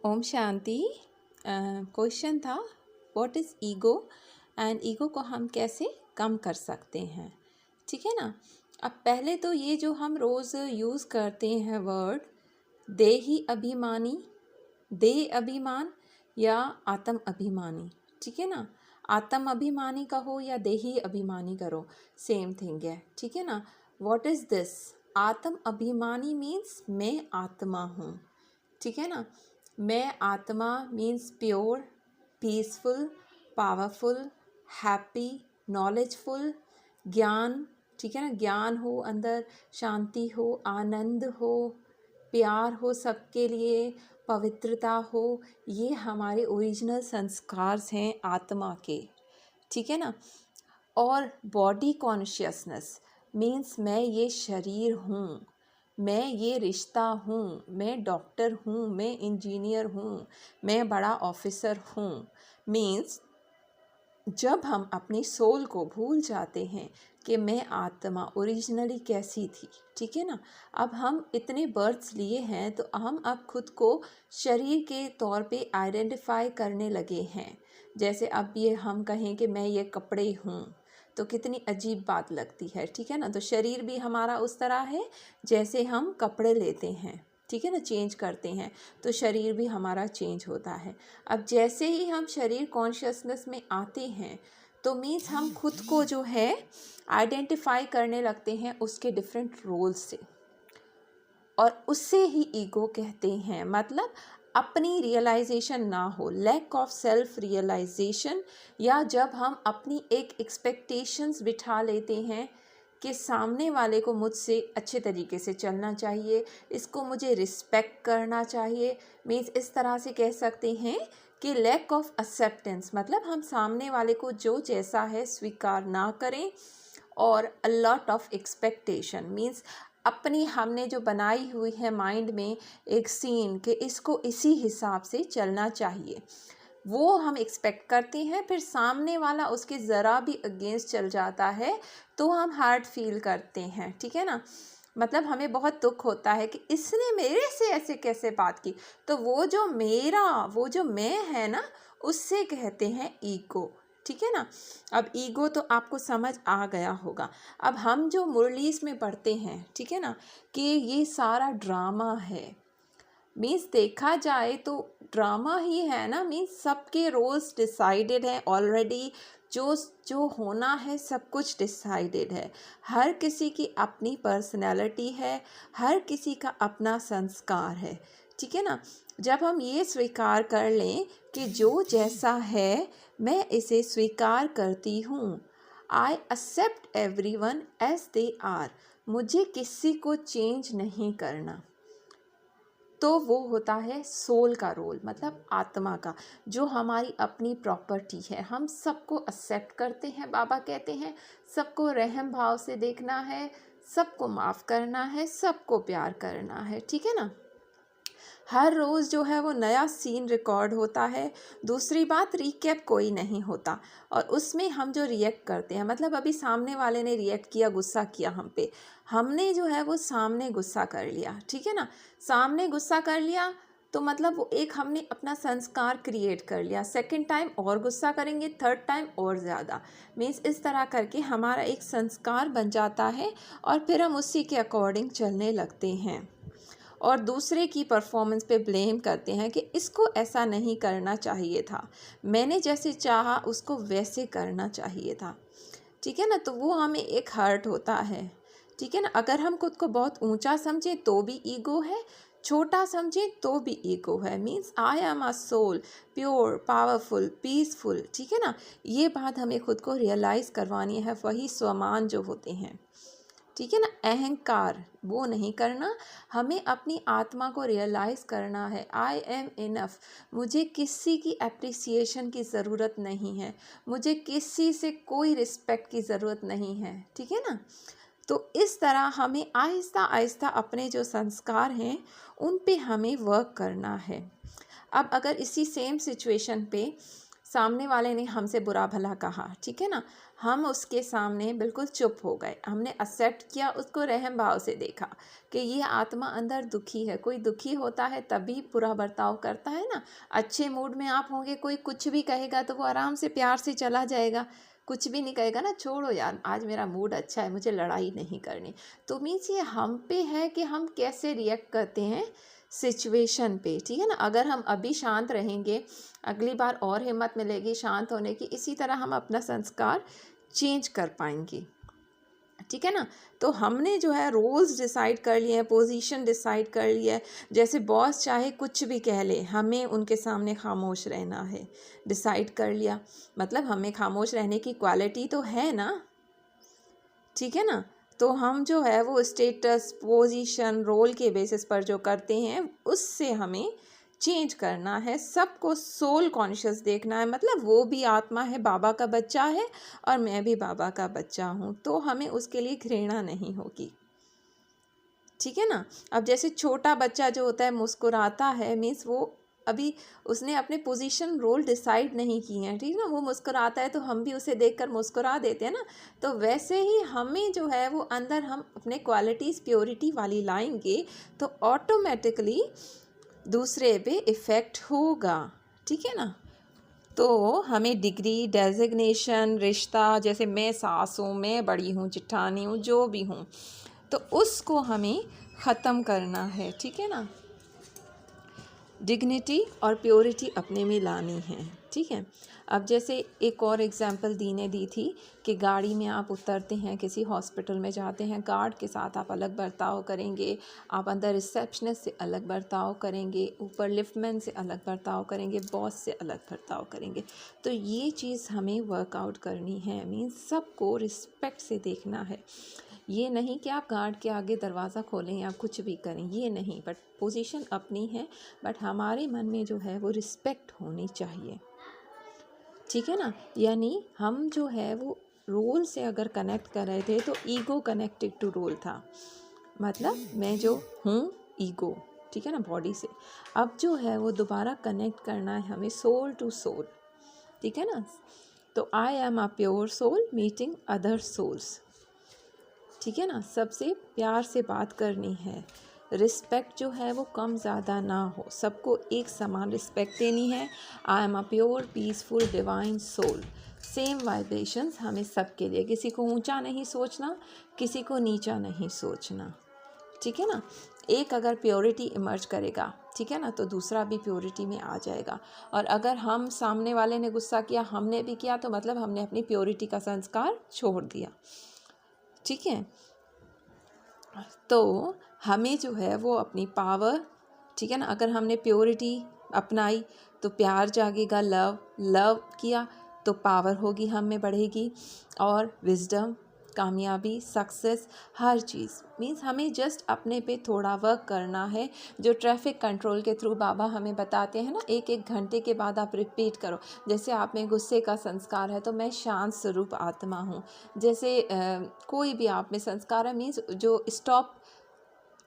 Om Shanti. Question था what is ego and ego को हम कैसे कम कर सकते हैं। ठीक है ना। अब पहले तो ये जो हम रोज़ यूज़ करते हैं वर्ड देही अभिमानी, देह अभिमान या आत्म अभिमानी। ठीक है ना। आत्म अभिमानी कहो या देही अभिमानी करो, सेम थिंग है। ठीक है ना। What is this? आत्म अभिमानी मीन्स मैं आत्मा हूँ। ठीक है ना। मैं आत्मा means pure, peaceful, powerful, happy, knowledgeful, ज्ञान। ठीक है ना। ज्ञान हो अंदर, शांति हो, आनंद हो, प्यार हो सबके लिए, पवित्रता हो। ये हमारे ओरिजिनल संस्कार हैं आत्मा के। ठीक है ना। और बॉडी कॉन्शियसनेस मीन्स मैं ये शरीर हूँ, मैं ये रिश्ता हूँ, मैं डॉक्टर हूँ, मैं इंजीनियर हूँ, मैं बड़ा ऑफिसर हूँ। मीन्स जब हम अपनी सोल को भूल जाते हैं कि मैं आत्मा ओरिजिनली कैसी थी। ठीक है ना। अब हम इतने बर्थ्स लिए हैं तो हम अब खुद को शरीर के तौर पे आइडेंटिफाई करने लगे हैं। जैसे अब ये हम कहें कि मैं ये कपड़े हूँ तो कितनी अजीब बात लगती है। ठीक है ना। तो शरीर भी हमारा उस तरह है जैसे हम कपड़े लेते हैं। ठीक है ना। चेंज करते हैं तो शरीर भी हमारा चेंज होता है। अब जैसे ही हम शरीर कॉन्शियसनेस में आते हैं तो मीन्स हम खुद को जो है आइडेंटिफाई करने लगते हैं उसके डिफरेंट रोल्स से, और उससे ही ईगो कहते हैं। मतलब अपनी रियलाइजेशन ना हो, लैक ऑफ सेल्फ रियलाइजेशन, या जब हम अपनी एक एक्सपेक्टेशंस बिठा लेते हैं कि सामने वाले को मुझसे अच्छे तरीके से चलना चाहिए, इसको मुझे रिस्पेक्ट करना चाहिए। मीन्स इस तरह से कह सकते हैं कि लैक ऑफ एक्सेप्टेंस, मतलब हम सामने वाले को जो जैसा है स्वीकार ना करें। और a lot of expectation means अपनी हमने जो बनाई हुई है माइंड में एक सीन कि इसको इसी हिसाब से चलना चाहिए, वो हम एक्सपेक्ट करते हैं। फिर सामने वाला उसके ज़रा भी अगेंस्ट चल जाता है तो हम हार्ट फील करते हैं। ठीक है ना। मतलब हमें बहुत दुख होता है कि इसने मेरे से ऐसे कैसे बात की। तो वो जो मेरा, वो जो मैं है ना, उससे कहते हैं ईगो। ठीक है ना। अब ईगो तो आपको समझ आ गया होगा। अब हम जो मुरलीस में पढ़ते हैं, ठीक है ना, कि ये सारा ड्रामा है। मीन्स देखा जाए तो ड्रामा ही है ना। मीन्स सबके रोल्स डिसाइडेड हैं ऑलरेडी, जो जो होना है सब कुछ डिसाइडेड है। हर किसी की अपनी पर्सनैलिटी है, हर किसी का अपना संस्कार है। ठीक है ना। जब हम ये स्वीकार कर लें कि जो जैसा है मैं इसे स्वीकार करती हूँ, I accept everyone as they are, मुझे किसी को चेंज नहीं करना, तो वो होता है सोल का रोल, मतलब आत्मा का, जो हमारी अपनी प्रॉपर्टी है। हम सबको एक्सेप्ट करते हैं। बाबा कहते हैं सबको रहम भाव से देखना है, सबको माफ़ करना है, सबको प्यार करना है। ठीक है ना। हर रोज़ जो है वो नया सीन रिकॉर्ड होता है। दूसरी बात, रिकैप कोई नहीं होता और उसमें हम जो रिएक्ट करते हैं, मतलब अभी सामने वाले ने रिएक्ट किया, गुस्सा किया हम पे, हमने जो है वो सामने गुस्सा कर लिया। ठीक है ना। सामने गुस्सा कर लिया तो मतलब वो एक हमने अपना संस्कार क्रिएट कर लिया। सेकंड टाइम और गुस्सा करेंगे, थर्ड टाइम और ज़्यादा। मीन्स इस तरह करके हमारा एक संस्कार बन जाता है और फिर हम उसी के अकॉर्डिंग चलने लगते हैं और दूसरे की परफॉर्मेंस पे ब्लेम करते हैं कि इसको ऐसा नहीं करना चाहिए था, मैंने जैसे चाहा उसको वैसे करना चाहिए था। ठीक है ना। तो वो हमें एक हर्ट होता है। ठीक है ना। अगर हम खुद को बहुत ऊंचा समझें तो भी ईगो है, छोटा समझें तो भी ईगो है। Means I am a soul, pure, powerful, peaceful. ठीक है ना। ये बात हमें खुद को रियलाइज़ करवानी है। वही स्वमान जो होते हैं। ठीक है ना। अहंकार वो नहीं करना, हमें अपनी आत्मा को रियलाइज़ करना है। आई एम इनफ, मुझे किसी की अप्रिसिएशन की ज़रूरत नहीं है, मुझे किसी से कोई रिस्पेक्ट की ज़रूरत नहीं है। ठीक है ना। तो इस तरह हमें आहिस्ता आहिस्ता अपने जो संस्कार हैं उन पे हमें वर्क करना है। अब अगर इसी सेम सिचुएशन पे सामने वाले ने हमसे बुरा भला कहा, ठीक है ना, हम उसके सामने बिल्कुल चुप हो गए, हमने एक्सेप्ट किया, उसको रहम भाव से देखा कि ये आत्मा अंदर दुखी है। कोई दुखी होता है तभी बुरा बर्ताव करता है ना। अच्छे मूड में आप होंगे, कोई कुछ भी कहेगा तो वो आराम से प्यार से चला जाएगा, कुछ भी नहीं कहेगा ना, छोड़ो यार आज मेरा मूड अच्छा है, मुझे लड़ाई नहीं करनी। तो मीन्स ये हम पे है कि हम कैसे रिएक्ट करते हैं सिचुएशन पे, ठीक है ना। अगर हम अभी शांत रहेंगे, अगली बार और हिम्मत मिलेगी शांत होने की, इसी तरह हम अपना संस्कार चेंज कर पाएंगे, ठीक है ना। तो हमने जो है रोल्स डिसाइड कर लिए हैं, पोजीशन डिसाइड कर लिया है। जैसे बॉस चाहे कुछ भी कह ले, हमें उनके सामने खामोश रहना है, डिसाइड कर लिया। मतलब हमें खामोश रहने की क्वालिटी तो है ना, ठीक है ना। तो हम जो है वो स्टेटस, पोजीशन, रोल के बेसिस पर जो करते हैं उससे हमें चेंज करना है। सबको सोल कॉन्शियस देखना है, मतलब वो भी आत्मा है, बाबा का बच्चा है और मैं भी बाबा का बच्चा हूँ, तो हमें उसके लिए घृणा नहीं होगी, ठीक है ना। अब जैसे छोटा बच्चा जो होता है मुस्कुराता है, मीन्स वो अभी उसने अपने पोजीशन रोल डिसाइड नहीं किए हैं, ठीक है ना। वो मुस्कुराता है तो हम भी उसे देखकर मुस्कुरा देते हैं ना। तो वैसे ही हमें जो है वो अंदर हम अपने क्वालिटीज़ प्योरिटी वाली लाएंगे तो ऑटोमेटिकली दूसरे पे इफ़ेक्ट होगा, ठीक है ना। तो हमें डिग्री, डेजिग्नेशन, रिश्ता, जैसे मैं सास हूँ, मैं बड़ी हूँ, जिठानी हूँ, जो भी हूँ, तो उसको हमें ख़त्म करना है, ठीक है ना। डिग्निटी और प्योरिटी अपने में लानी है, ठीक है। अब जैसे एक और एग्जांपल दी ने दी थी कि गाड़ी में आप उतरते हैं, किसी हॉस्पिटल में जाते हैं, गार्ड के साथ आप अलग बर्ताव करेंगे, आप अंदर रिसेप्शनिस्ट से अलग बर्ताव करेंगे, ऊपर लिफ्टमैन से अलग बर्ताव करेंगे, बॉस से अलग बर्ताव करेंगे। तो ये चीज़ हमें वर्कआउट करनी है, मीन्स सबको रिस्पेक्ट से देखना है। ये नहीं कि आप गार्ड के आगे दरवाज़ा खोलें या कुछ भी करें, ये नहीं, बट पोजीशन अपनी है, बट हमारे मन में जो है वो रिस्पेक्ट होनी चाहिए, ठीक है ना। यानी हम जो है वो रोल से अगर कनेक्ट कर रहे थे तो ईगो कनेक्टेड टू रोल था, मतलब मैं जो हूँ ईगो, ठीक है ना, बॉडी से। अब जो है वो दोबारा कनेक्ट करना है हमें सोल टू सोल, ठीक है ना। तो I am a pure soul meeting other souls, ठीक है ना। सबसे प्यार से बात करनी है, रिस्पेक्ट जो है वो कम ज़्यादा ना हो, सबको एक समान रिस्पेक्ट देनी है। I am a pure peaceful divine soul, same vibrations हमें सबके लिए, किसी को ऊंचा नहीं सोचना, किसी को नीचा नहीं सोचना, ठीक है ना। एक अगर प्योरिटी इमर्ज करेगा, ठीक है ना, तो दूसरा भी प्योरिटी में आ जाएगा। और अगर हम सामने वाले ने गुस्सा किया, हमने भी किया, तो मतलब हमने अपनी प्योरिटी का संस्कार छोड़ दिया, ठीक है। तो हमें जो है वो अपनी पावर, ठीक है ना, अगर हमने प्योरिटी अपनाई तो प्यार जागेगा, लव किया तो पावर होगी, हम में बढ़ेगी, और विजडम, कामयाबी, सक्सेस, हर चीज़। मीन्स हमें जस्ट अपने पे थोड़ा वर्क करना है। जो ट्रैफिक कंट्रोल के थ्रू बाबा हमें बताते हैं ना, 1-1 घंटे के बाद आप रिपीट करो। जैसे आप में गुस्से का संस्कार है तो मैं शांत स्वरूप आत्मा हूँ। जैसे कोई भी आप में संस्कार है, मीन्स जो स्टॉप,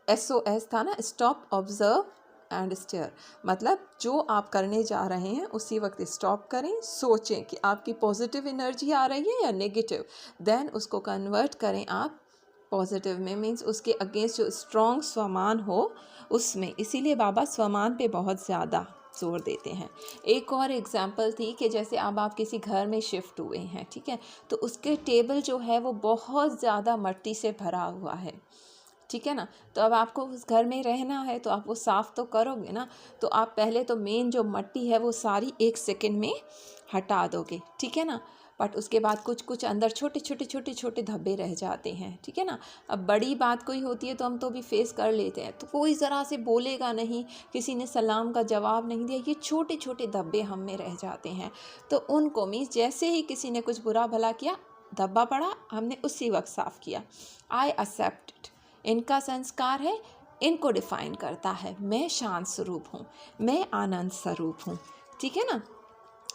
SOS था ना, स्टॉप, ऑब्जर्व एंड स्टेयर, मतलब जो आप करने जा रहे हैं उसी वक्त स्टॉप करें, सोचें कि आपकी पॉजिटिव एनर्जी आ रही है या नेगेटिव, देन उसको कन्वर्ट करें आप पॉजिटिव में, मीन्स उसके अगेंस्ट जो स्ट्रॉन्ग स्वमान हो उसमें। इसीलिए बाबा स्वमान पे बहुत ज़्यादा जोर देते हैं। एक और एग्जांपल थी कि जैसे अब आप किसी घर में शिफ्ट हुए हैं, ठीक है, तो उसके टेबल जो है वो बहुत ज़्यादा मिट्टी से भरा हुआ है, ठीक है ना। तो अब आपको उस घर में रहना है तो आप वो साफ़ तो करोगे ना। तो आप पहले तो मेन जो मिट्टी है वो सारी 1 सेकंड में हटा दोगे, ठीक है ना। बट उसके बाद कुछ अंदर छोटे धब्बे रह जाते हैं, ठीक है ना। अब बड़ी बात कोई होती है तो हम तो भी फेस कर लेते हैं, तो कोई ज़रा से बोलेगा नहीं, किसी ने सलाम का जवाब नहीं दिया, ये छोटे धब्बे हम में रह जाते हैं। तो उनको मीन्स जैसे ही किसी ने कुछ बुरा भला किया, धब्बा पड़ा, हमने उसी वक्त साफ़ किया। आई एक्सेप्ट इट, इनका संस्कार है, इनको डिफाइन करता है। मैं शांत स्वरूप हूँ, मैं आनंद स्वरूप हूँ, ठीक है ना।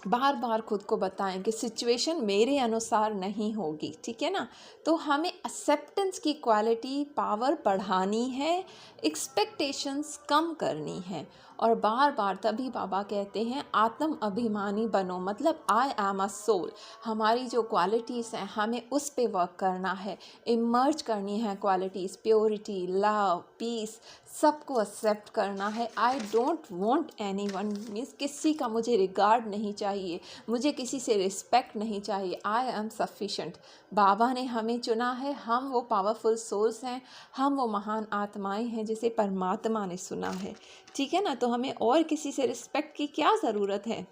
बार बार खुद को बताएं कि सिचुएशन मेरे अनुसार नहीं होगी, ठीक है ना। तो हमें एक्सेप्टेंस की क्वालिटी पावर बढ़ानी है, एक्सपेक्टेशंस कम करनी है। और बार बार तभी बाबा कहते हैं आत्म अभिमानी बनो, मतलब आई एम अ सोल। हमारी जो क्वालिटीज़ हैं हमें उस पे वर्क करना है, इमर्ज करनी है क्वालिटीज़, प्योरिटी, लव, पीस, सबको एक्सेप्ट करना है। I don't want any one, means किसी का मुझे रिगार्ड नहीं चाहिए, मुझे किसी से रिस्पेक्ट नहीं चाहिए। I am sufficient. बाबा ने हमें चुना है, हम वो पावरफुल सोल्स हैं, हम वो महान आत्माएं हैं जिसे परमात्मा ने सुना है, ठीक है ना। तो हमें और किसी से रिस्पेक्ट की क्या ज़रूरत है।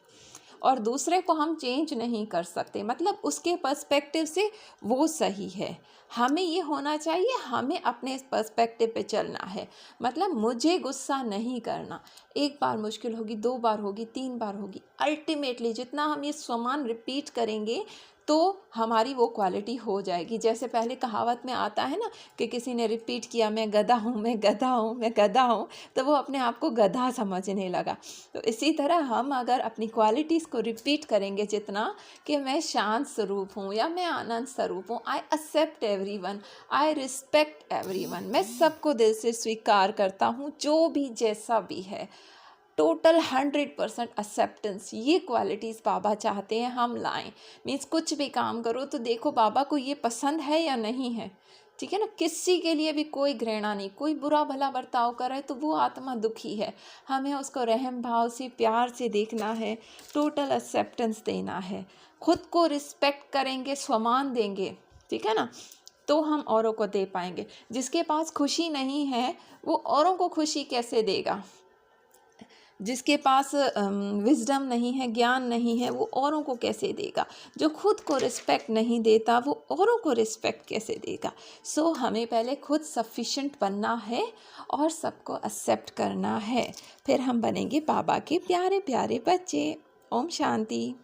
और दूसरे को हम चेंज नहीं कर सकते, मतलब उसके पर्सपेक्टिव से वो सही है। हमें ये होना चाहिए, हमें अपने पर्सपेक्टिव पे चलना है। मतलब मुझे गुस्सा नहीं करना। एक बार मुश्किल होगी, 2 बार होगी, 3 बार होगी, अल्टीमेटली जितना हम ये समान रिपीट करेंगे तो हमारी वो क्वालिटी हो जाएगी। जैसे पहले कहावत में आता है ना कि किसी ने रिपीट किया, मैं गधा हूँ, मैं गधा हूँ, मैं गधा हूँ, तो वो अपने आप को गधा समझने लगा। तो इसी तरह हम अगर अपनी क्वालिटीज़ को रिपीट करेंगे जितना, कि मैं शांत स्वरूप हूँ या मैं आनंद स्वरूप हूँ, I accept everyone, I respect everyone, मैं सबको दिल से स्वीकार करता हूँ जो भी जैसा भी है, टोटल 100% एक्सेप्टेंस, ये क्वालिटीज़ बाबा चाहते हैं हम लाएं। मीन्स कुछ भी काम करो तो देखो बाबा को ये पसंद है या नहीं है, ठीक है ना। किसी के लिए भी कोई घृणा नहीं, कोई बुरा भला बर्ताव कर रहा है तो वो आत्मा दुखी है, हमें उसको रहम भाव से प्यार से देखना है, टोटल एक्सेप्टेंस देना है। खुद को रिस्पेक्ट करेंगे, सम्मान देंगे, ठीक है ना, तो हम औरों को दे पाएंगे। जिसके पास खुशी नहीं है वो औरों को खुशी कैसे देगा। जिसके पास विजडम नहीं है, ज्ञान नहीं है, वो औरों को कैसे देगा। जो खुद को रिस्पेक्ट नहीं देता वो औरों को रिस्पेक्ट कैसे देगा। सो हमें पहले खुद सफिशिएंट बनना है और सबको एक्सेप्ट करना है, फिर हम बनेंगे बाबा के प्यारे प्यारे बच्चे। ओम शांति।